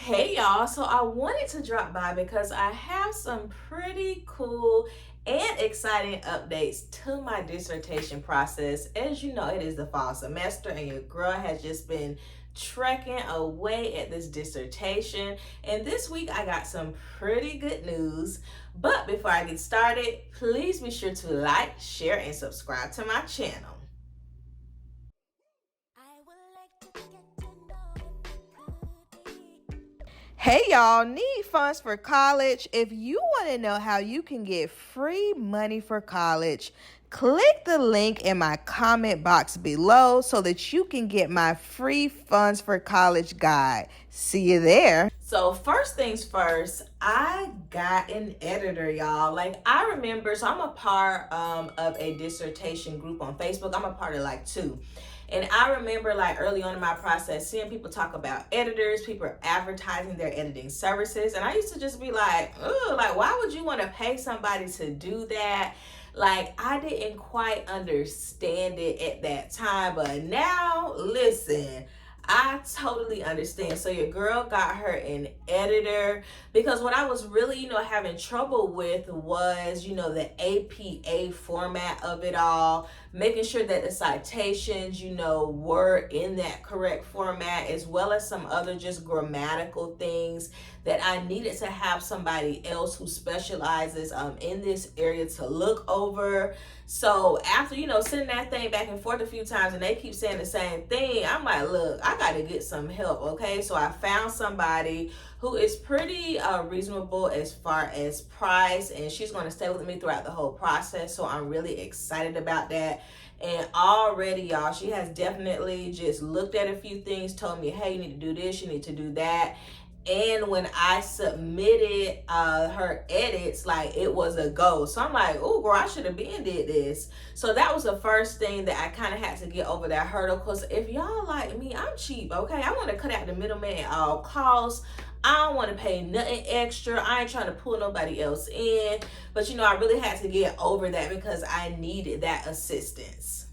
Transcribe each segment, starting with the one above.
Hey y'all, so I wanted to drop by because I have some pretty cool and exciting updates to my dissertation process. As you know, it is the fall semester and your girl has just been trekking away at this dissertation. And this week I got some pretty good news. But before I get started, please be sure to like, share, and subscribe to my channel. Hey y'all, need funds for college? If you want to know how you can get free money for college, click the link in my comment box below so that you can get my free funds for college guide. See you there. So first things first, I got an editor, y'all. I remember, so I'm a part of a dissertation group on Facebook. I'm a part of two. And I remember early on in my process, seeing people talk about editors, people advertising their editing services. And I used to just be why would you want to pay somebody to do that? I didn't quite understand it at that time, but now, listen, I totally understand. So your girl got her an editor because what I was really, having trouble with was, the APA format of it all, making sure that the citations, were in that correct format, as well as some other just grammatical things that I needed to have somebody else who specializes in this area to look over. So after, sending that thing back and forth a few times and they keep saying the same thing, I'm like, look, I got to get some help, okay? So I found somebody who is pretty reasonable as far as price, and she's going to stay with me throughout the whole process. So I'm really excited about that. And already, y'all, she has definitely just looked at a few things, told me, hey, you need to do this, you need to do that. And when I submitted her edits, it was a go. So I'm like, oh, girl, I should have been did this. So that was the first thing that I kind of had to get over that hurdle. Because if y'all like me, I'm cheap, okay? I want to cut out the middleman at all costs. I don't want to pay nothing extra. I ain't trying to pull nobody else in. But, I really had to get over that because I needed that assistance.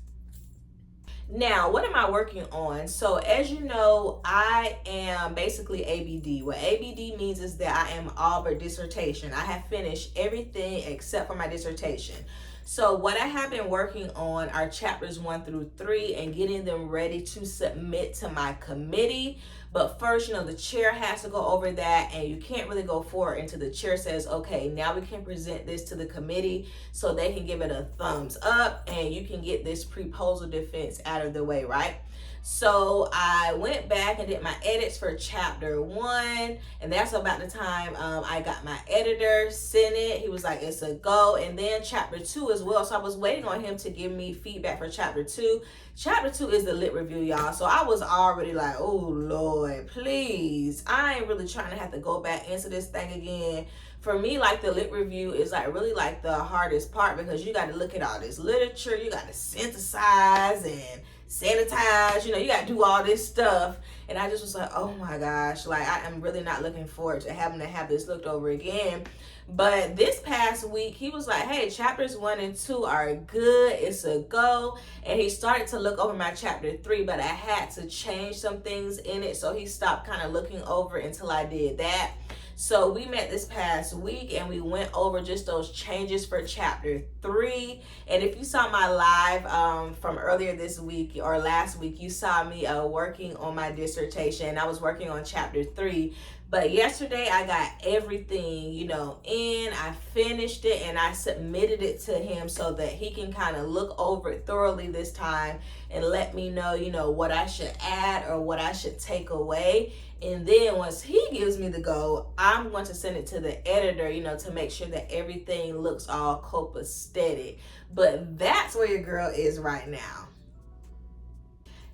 Now, what am I working on? So as you know, I am basically ABD. What ABD means is that I am all but dissertation. I have finished everything except for my dissertation. So what I have been working on are chapters 1 through 3 and getting them ready to submit to my committee. But first, the chair has to go over that, and you can't really go forward until the chair says, okay, now we can present this to the committee so they can give it a thumbs up and you can get this proposal defense out of the way, right? So I went back and did my edits for chapter 1, and that's about the time I got my editor, sent it. He was like, it's a go. And then chapter 2 as well. So I was waiting on him to give me feedback for chapter 2. Chapter 2 is the lit review, y'all. So I was already like, oh, Lord, please. I ain't really trying to have to go back into this thing again. For me, the lit review is really the hardest part because you got to look at all this literature. You got to synthesize and sanitize, you got to do all this stuff. And I just was like, oh my gosh, I am really not looking forward to having to have this looked over again. But this past week, he was like, hey, chapters 1 and 2 are good. It's a go. And he started to look over my chapter 3, but I had to change some things in it. So he stopped kind of looking over until I did that. So we met this past week and we went over just those changes for chapter 3. And if you saw my live from earlier this week or last week, you saw me working on my dissertation. I was working on chapter 3. But yesterday I got everything, in. I finished it and I submitted it to him so that he can kind of look over it thoroughly this time and let me know, what I should add or what I should take away. And then once he gives me the go, I'm going to send it to the editor, to make sure that everything looks all copacetic. But that's where your girl is right now.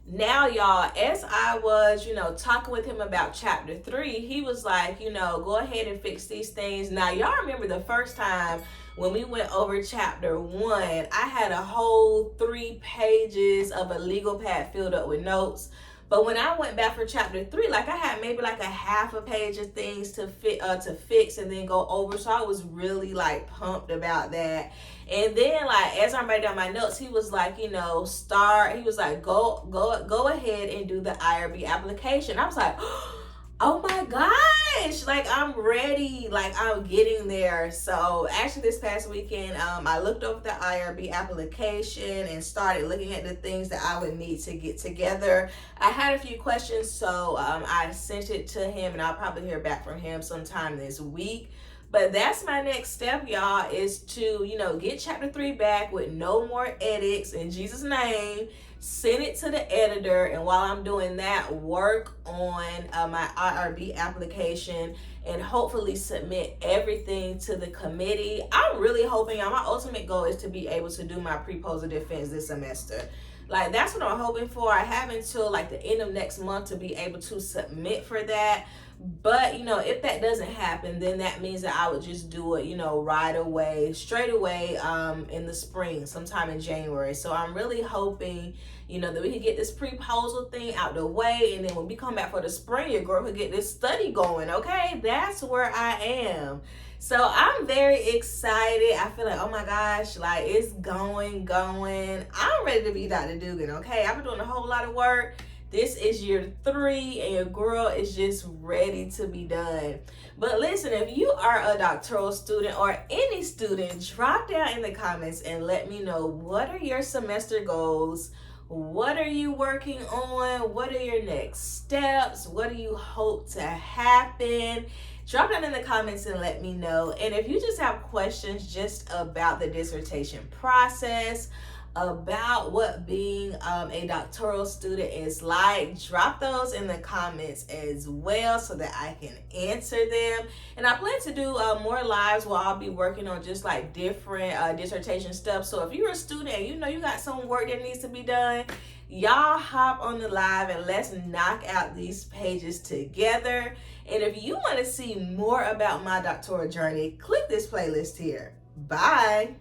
Now, y'all, as I was, talking with him about chapter 3, he was like, go ahead and fix these things. Now, y'all remember the first time when we went over chapter 1, I had a whole 3 pages of a legal pad filled up with notes. But when I went back for chapter 3, I had maybe a half a page of things to fix and then go over. So I was really pumped about that. And then as I'm writing down my notes, he was like, he was like, go ahead and do the IRB application. I was like, oh my finished. Like, I'm ready. Like, I'm getting there. So actually this past weekend, I looked over the IRB application and started looking at the things that I would need to get together. I had a few questions, so I sent it to him, and I'll probably hear back from him sometime this week. But that's my next step, y'all, is to, get chapter 3 back with no more edits in Jesus' name. Send it to the editor, and while I'm doing that, work on my IRB application and hopefully submit everything to the committee. I'm really hoping, my ultimate goal is to be able to do my proposal defense this semester. Like, that's what I'm hoping for. I have until like the end of next month to be able to submit for that. But if that doesn't happen, then that means that I would just do it right away, straight away, in the spring, sometime in January. So I'm really hoping that we can get this proposal thing out the way, and then when we come back for the spring, your girl can get this study going. Okay, that's where I am. So I'm very excited. I feel like, oh my gosh, like, it's going. I'm ready to be Dr. Duggan. Okay, I've been doing a whole lot of work. This is year 3, and your girl is just ready to be done. But listen, if you are a doctoral student or any student, drop down in the comments and let me know, what are your semester goals? What are you working on? What are your next steps? What do you hope to happen? Drop down in the comments and let me know. And if you just have questions just about the dissertation process, about what being a doctoral student is like, drop those in the comments as well so that I can answer them. And I plan to do more lives where I'll be working on just like different dissertation stuff. So if you're a student and you got some work that needs to be done, y'all hop on the live and let's knock out these pages together. And if you want to see more about my doctoral journey, click this playlist here. Bye.